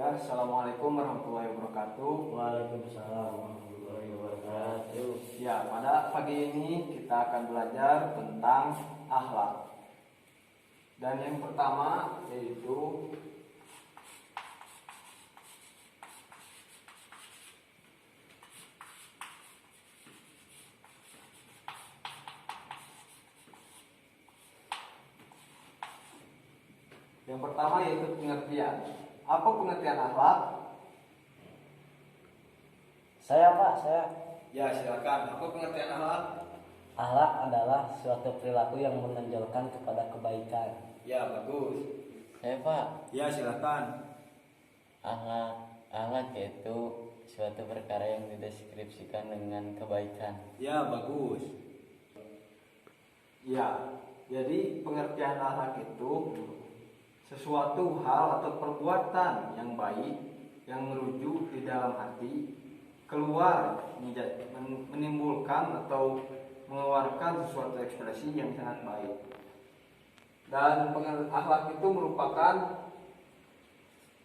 Ya, assalamualaikum warahmatullahi wabarakatuh. Waalaikumsalam warahmatullahi wabarakatuh. Ya, pada pagi ini kita akan belajar tentang akhlak. Dan yang pertama yaitu pengertian. Apa pengertian akhlak? Saya. Ya, silakan. Apa pengertian akhlak? Akhlak adalah suatu perilaku yang menonjolkan kepada kebaikan. Ya, bagus. Saya Pak, Ya, silakan. akhlak itu suatu perkara yang dideskripsikan dengan kebaikan. Ya, bagus. Ya, jadi pengertian akhlak itu sesuatu hal atau perbuatan yang baik yang merujuk di dalam hati, keluar menimbulkan atau mengeluarkan sesuatu ekspresi yang sangat baik. Dan akhlak itu merupakan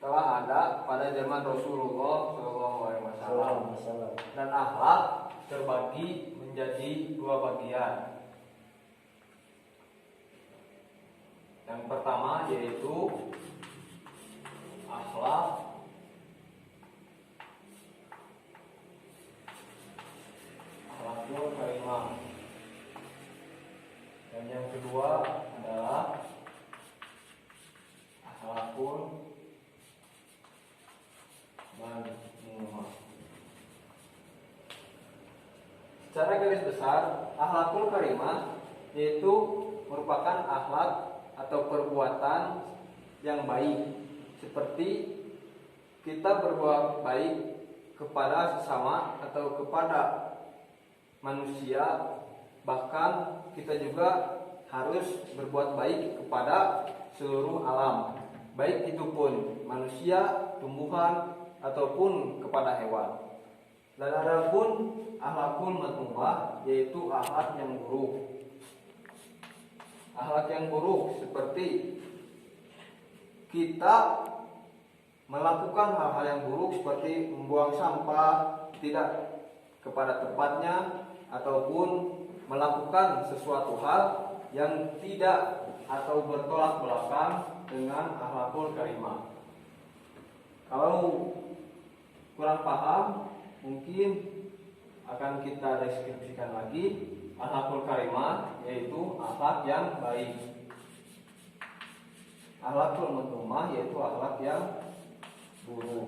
telah ada pada zaman Rasulullah SAW. Dan akhlak terbagi menjadi dua bagian. Yang pertama yaitu akhlakul karimah. Dan yang kedua adalah akhlakul madmumah. Secara garis besar, akhlakul karimah yaitu merupakan akhlak atau perbuatan yang baik, seperti kita berbuat baik kepada sesama atau kepada manusia, bahkan kita juga harus berbuat baik kepada seluruh alam, baik itu pun manusia, tumbuhan, ataupun kepada hewan. Dan adapun akhlakul madmumah yaitu akhlak yang buruk. Akhlak yang buruk seperti kita melakukan hal-hal yang buruk seperti membuang sampah tidak kepada tempatnya, ataupun melakukan sesuatu hal yang tidak atau bertolak belakang dengan akhlakul karimah. Kalau kurang paham, mungkin akan kita deskripsikan lagi. Akhlakul karimah yaitu akhlak yang baik. Akhlakul madmumah yaitu akhlak yang buruk.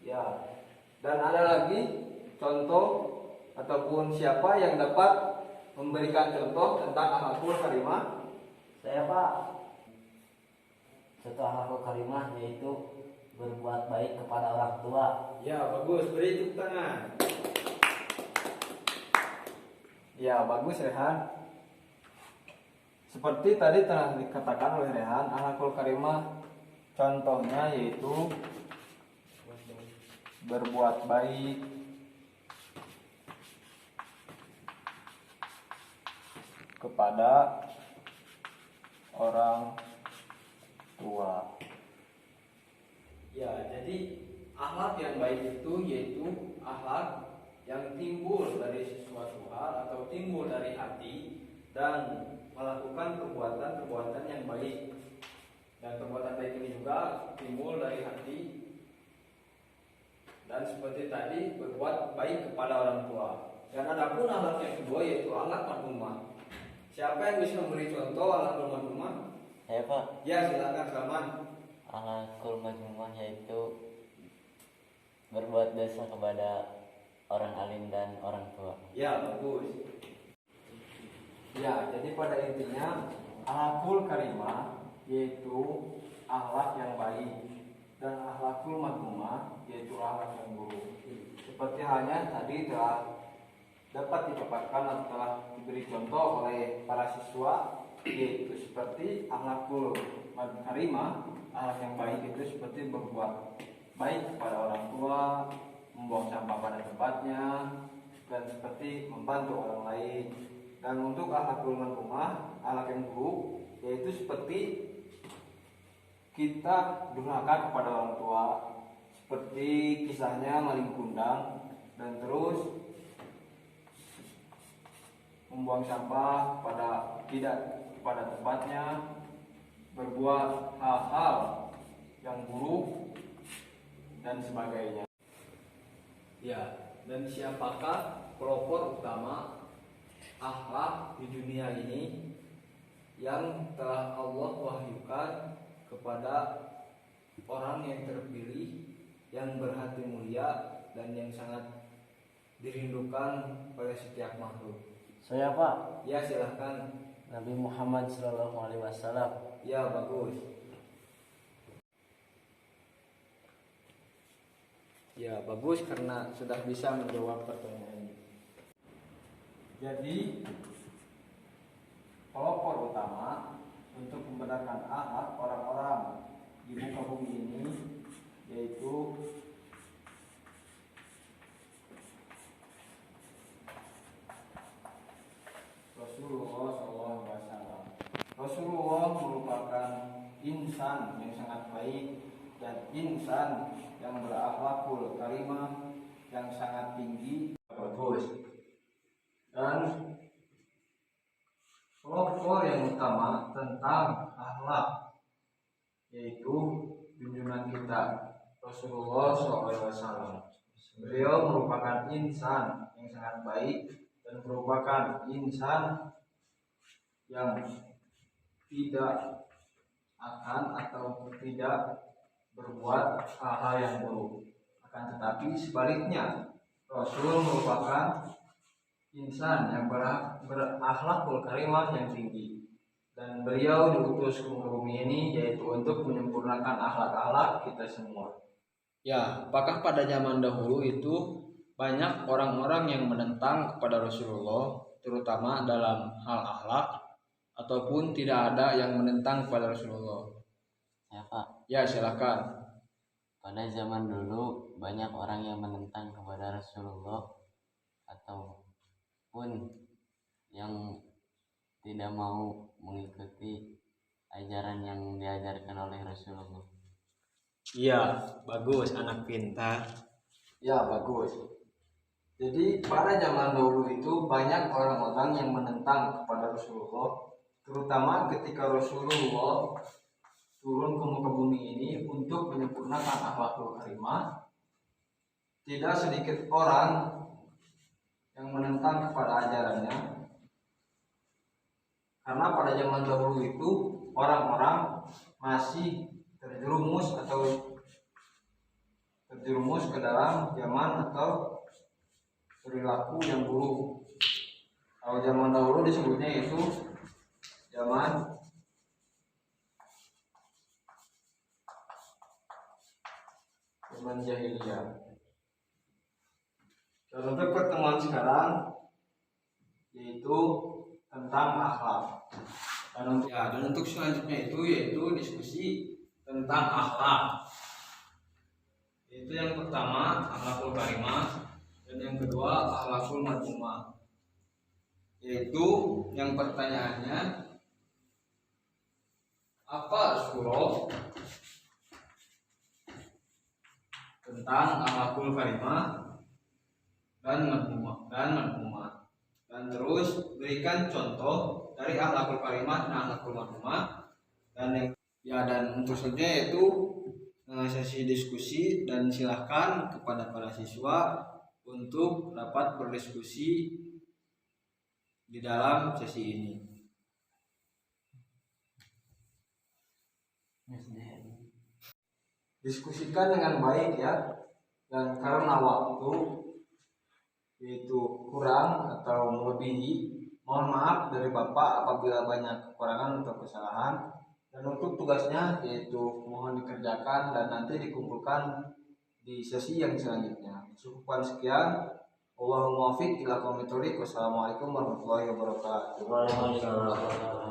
Ya, dan ada lagi contoh ataupun siapa yang dapat memberikan contoh tentang akhlakul karimah? Saya Pak. Satu akhlakul karimah yaitu berbuat baik kepada orang tua. Ya, bagus. Beri tepuk tangan. Ya, bagus Rehan. Seperti tadi telah dikatakan oleh Rehan, akhlakul karimah contohnya yaitu berbuat baik kepada orang tua. Ya, jadi akhlak yang baik itu yaitu akhlak yang timbul dari sesuatu hal atau timbul dari hati dan melakukan perbuatan-perbuatan yang baik. Dan perbuatan baik ini juga timbul dari hati. Dan seperti tadi, berbuat baik kepada orang tua. Dan adapun akhlak yang kedua yaitu akhlak madmumah. Siapa yang bisa memberi contoh akhlak madmumah? Saya Pak, Ya, silakan Salman. akhlakul madmumah yaitu berbuat dosa kepada orang alim dan orang tua. Ya, bagus. Ya, jadi pada intinya akhlakul karimah yaitu akhlak yang baik, dan akhlakul madmumah yaitu akhlak yang buruk. Seperti halnya tadi telah dapat dipaparkan atau telah diberi contoh oleh para siswa, yaitu seperti akhlakul karimah, akhlak yang baik itu seperti berbuat baik kepada orang tua, membuang sampah pada tempatnya, dan seperti membantu orang lain. Dan untuk akhlakul madmumah, akhlak yang buruk, yaitu seperti kita durhaka kepada orang tua, seperti kisahnya maling kundang, dan terus membuang sampah tidak pada tempatnya, berbuat hal-hal yang buruk dan sebagainya. Ya, dan siapakah pelopor utama akhlak di dunia ini yang telah Allah wahyukan kepada orang yang terpilih, yang berhati mulia, dan yang sangat dirindukan oleh setiap makhluk? Saya Pak, Ya, silahkan. Nabi Muhammad SAW. Ya, bagus. Ya, bagus karena sudah bisa menjawab pertanyaan ini. Jadi, pelopor utama untuk membenarkan akhlak orang-orang di muka bumi ini yaitu Rasulullah SAW. Rasulullah merupakan insan yang sangat baik dan insan yang berakhlakul karimah yang sangat tinggi. Bagus. Dan pelopor yang utama tentang akhlak yaitu junjungan kita Rasulullah SAW. Beliau merupakan insan yang sangat baik dan merupakan insan yang tidak akan atau tidak berbuat hal-hal yang buruk. Akan tetapi sebaliknya, Rasul merupakan insan yang berakhlakul karimah yang tinggi, dan beliau diutus ke bumi ini yaitu untuk menyempurnakan akhlak-akhlak kita semua. Ya, apakah pada zaman dahulu itu banyak orang-orang yang menentang kepada Rasulullah, terutama dalam hal akhlak, ataupun tidak ada yang menentang kepada Rasulullah? Ya Pak, Ya, silakan. pada zaman dulu banyak orang yang menentang kepada Rasulullah ataupun yang tidak mau mengikuti ajaran yang diajarkan oleh Rasulullah. Iya, bagus anak pintar. Ya, bagus. Jadi pada zaman dahulu itu banyak orang-orang yang menentang kepada Rasulullah, terutama ketika Rasulullah turun ke muka bumi ini untuk menyempurnakan akhlakul karimah. Tidak sedikit orang yang menentang kepada ajarannya, karena pada zaman dahulu itu orang-orang masih terjerumus ke dalam zaman atau perilaku yang buruk. Kalau zaman dahulu disebutnya itu zaman jahiliyah. Dan untuk pertemuan sekarang yaitu tentang akhlak. Dan untuk selanjutnya itu yaitu diskusi tentang akhlak. Itu yang pertama akhlakul karimah, dan yang kedua akhlakul madhumah. Yaitu yang pertanyaannya, apa surah tentang akhlakul karimah dan madhumah, dan terus berikan contoh dari akhlakul karimah dan akhlakul madhumah. Dan untuk selanjutnya yaitu sesi diskusi, dan silahkan kepada para siswa untuk dapat berdiskusi di dalam sesi ini. Diskusikan dengan baik ya, dan karena waktu yaitu kurang atau melebihi, mohon maaf dari Bapak apabila banyak kekurangan atau kesalahan. Dan untuk tugasnya yaitu mohon dikerjakan dan nanti dikumpulkan di sesi yang selanjutnya. Cukupkan sekian. Wallahul muwaffiq ila aqwamit thoriq. Wassalamualaikum warahmatullahi wabarakatuh. Waalaikumsalam.